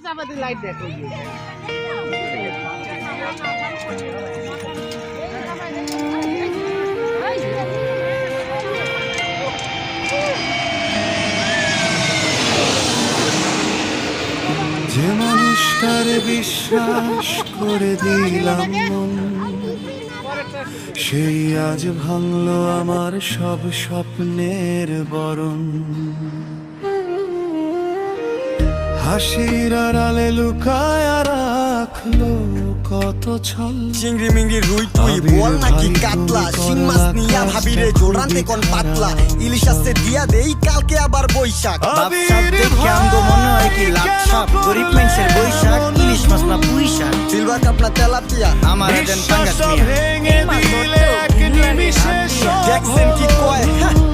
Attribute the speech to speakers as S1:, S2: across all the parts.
S1: Light দেখো
S2: যে মানুষটার বিশ্বাস করে দিলাম মন, সেই আজ ভাঙলো আমার সব স্বপ্নের বরণ। হাসির আড়ালে লুকায় রাখলো কত ছল।
S3: চিংড়ি মিংড়ি রুই তুই বল নাকি কাতলা, শিং মাছ নিয়া ভাবিরে জোড়ান্তে কোন পাতলা। ইলিশ আসতে দিয়া দেই কালকে আবার বৈশাখ।
S4: বাপসাপ দেখে আমগো মনে হয় কি লাপসাপ, গরিব মানুষের বৈশাখ, ইলিশ মাছ না পুঁই শাক।
S3: সিলভার কাপ না তেলাপিয়া,
S4: আমার দেন পাঙ্গাস
S3: দেখছেন কি কয়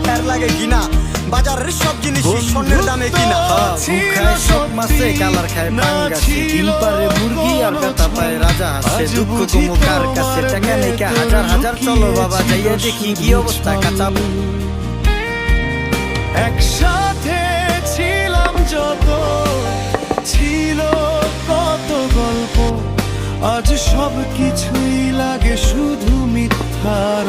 S3: তার লাগে কিনা। বাজারের সব জিনিস স্বর্ণের দামে কিনা।
S4: খায় সব মাছে কালার খায় পাঙ্গাসে, ডিম পারে মুরগি আর কথা পায় রাজা হাসে। দুঃখ কমু কার কাছে, টাকা নেই কা হাজার হাজার, চলো বাবা যাইয়া দেখি কি অবস্থা কাঁচা।
S2: একসাথে ছিলাম যত, ছিল কত গল্প, আজ সব কিছুই লাগে শুধু মিথ্যার।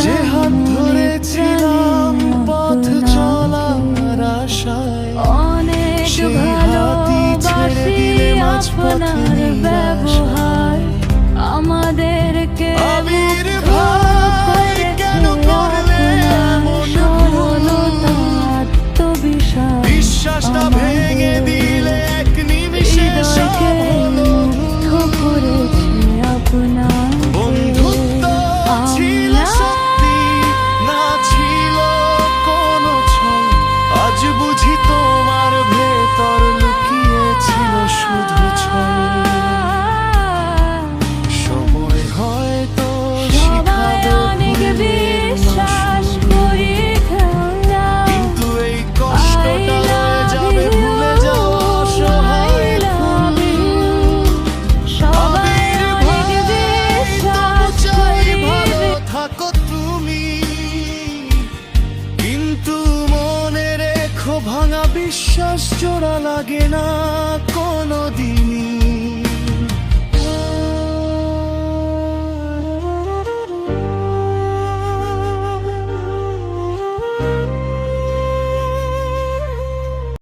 S2: যে হাত ধরেছিলাম পথ চলার আশায়, সেই হাতই ছেড়ে দিলে মাঝপথে ব্যবহার।
S5: আমাদেরকে
S2: আবির ভাই কেন করলে এমন ভুল? বিশ্বাসটা ভেঙে দিলে এক নিমিষে সব হলো। বন্ধুত্ব ছিল সত্যি, না ছিল কোনো ছল। আজ বুঝি তোমার ভেতর লুকিয়েছিল শুধু ছল। সময় হয়তো শিখাবে ভুলে না শুরু, কিন্তু এই কষ্টটা হয়ে যাবে ভুলে যাওয়া অসহায় ফুল। আবির ভাই, তবু চাই ভালো থাকো তুমি, কিন্তু মনে রেখো ভাঙা বিশ্বাস জোড়া লাগে না কোনোদিনই।